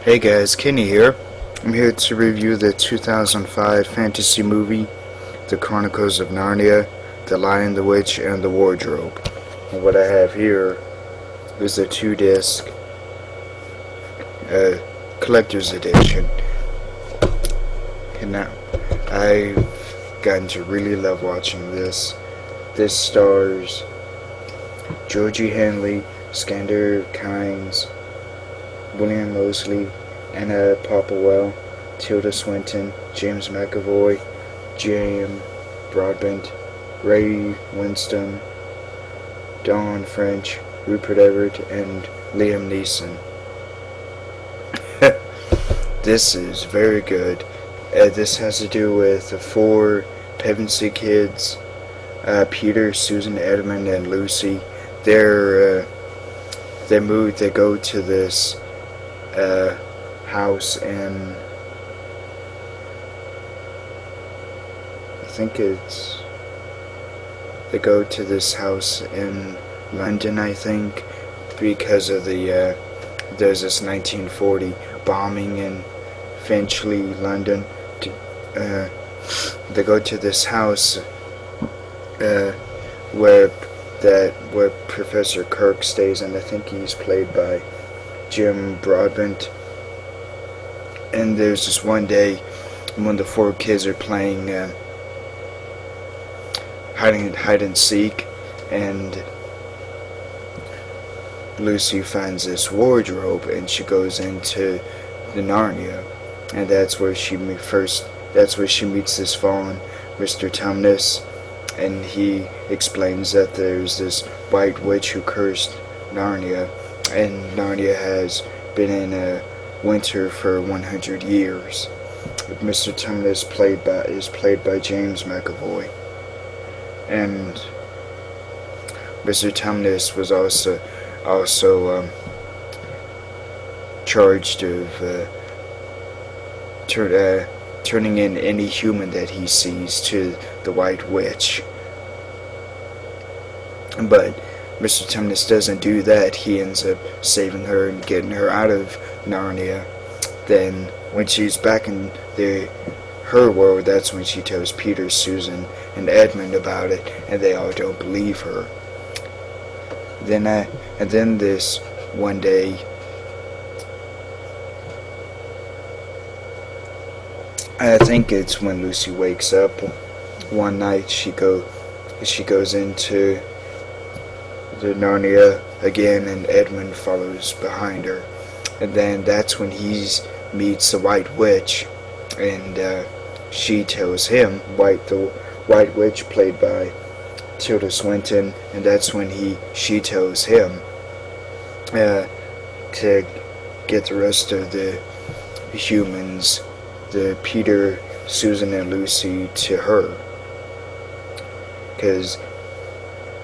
Hey guys, Kenny here. I'm here to review the 2005 fantasy movie, The Chronicles of Narnia, The Lion, the Witch, and the Wardrobe. And what I have here is a 2-disc collector's edition. And now, I've gotten to really love watching this. This stars Georgie Henley, Skander Kynes, William Moseley, Anna Popplewell, Tilda Swinton, James McAvoy, J.M. Broadbent, Ray Winstone, Dawn French, Rupert Everett, and Liam Neeson. This is very good. This has to do with the 4 Pevensey kids, Peter, Susan, Edmund, and Lucy. They go to this house in, they go to this house in London, I think, because of there's this 1940 bombing in Finchley, London. They go to this house where Professor Kirk stays, and I think he's played by Jim Broadbent. And there's this one day when the 4 kids are playing hide and seek, and Lucy finds this wardrobe, and she goes into the Narnia, and that's where she meets this fallen Mr. Tumnus, and he explains that there's this white witch who cursed Narnia, and Narnia has been in a winter for 100 years. Mr. Tumnus is played by James McAvoy, and Mr. Tumnus was also charged of turning in any human that he sees to the White Witch. But Mr. Tumnus doesn't do that. He ends up saving her and getting her out of Narnia. Then, when she's back in her world, that's when she tells Peter, Susan, and Edmund about it, and they all don't believe her. Then this one day, I think it's when Lucy wakes up one night, she goes into the Narnia again, and Edmund follows behind her, and then that's when he meets the White Witch, and she tells him, the White Witch played by Tilda Swinton, and that's when she tells him to get the rest of the humans, the Peter, Susan, and Lucy, to her, because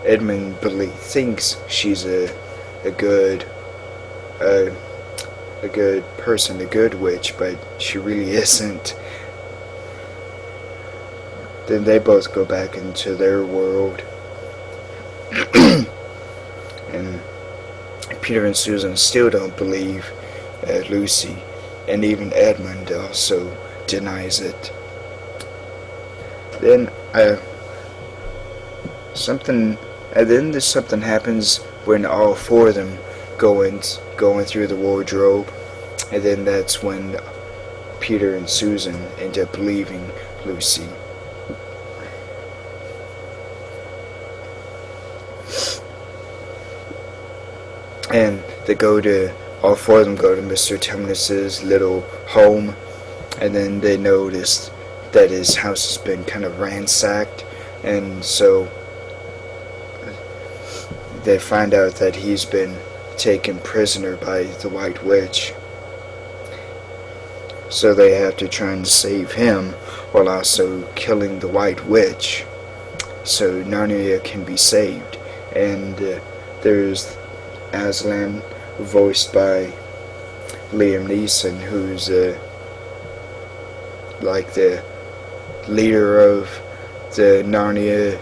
Edmund thinks she's a good person, a good witch, but she really isn't. Then they both go back into their world, and Peter and Susan still don't believe Lucy, and even Edmund also denies it. Then something happens when all 4 of them going through the wardrobe, and then that's when Peter and Susan end up leaving Lucy. And all 4 of them go to Mr. Tumnus's little home, and then they notice that his house has been kind of ransacked, and so they find out that he's been taken prisoner by the White Witch. So they have to try and save him while also killing the White Witch, so Narnia can be saved. And there's Aslan, voiced by Liam Neeson, who's like the leader of the Narnia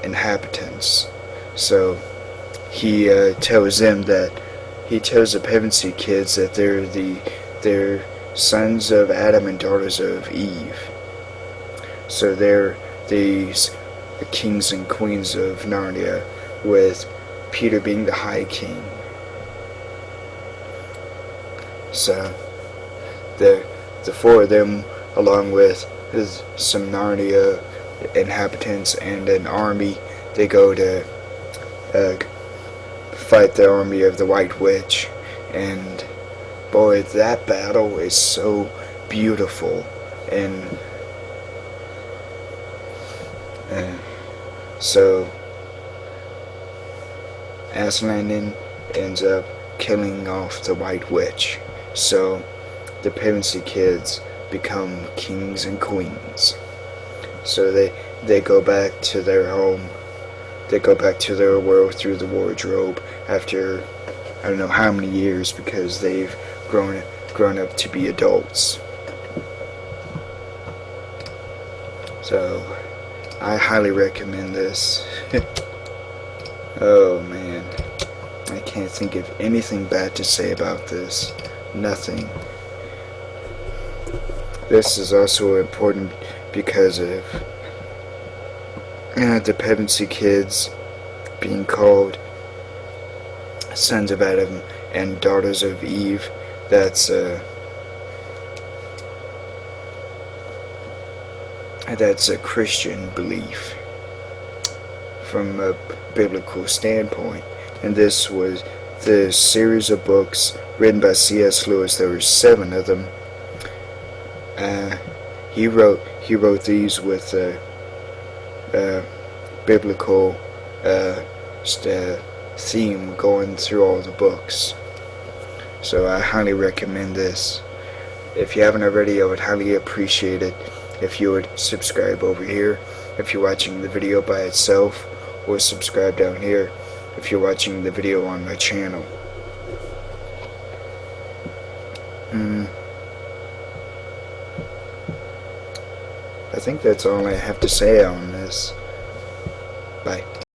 inhabitants. So he tells them that he tells the Pevensey kids that they're sons of Adam and daughters of Eve. So they're these kings and queens of Narnia, with Peter being the High King. So the four of them, along with some Narnia inhabitants and an army, they go to fight the army of the White Witch. And boy, that battle is so beautiful. And so Aslan ends up killing off the White Witch. So the Pevensey kids become kings and queens. So they go back to their home. They go back to their world through the wardrobe after I don't know how many years, because they've grown up to be adults. So I highly recommend this. Oh man, I can't think of anything bad to say about this. Nothing. This is also important because of the Pevensey kids being called sons of Adam and daughters of Eve. That's a Christian belief from a biblical standpoint. And this was the series of books written by C.S. Lewis. There were 7 of them. He wrote these with biblical theme going through all the books. So I highly recommend this. If you haven't already, I would highly appreciate it if you would subscribe over here if you're watching the video by itself, or subscribe down here if you're watching the video on my channel. I think that's all I have to say on this. Bye.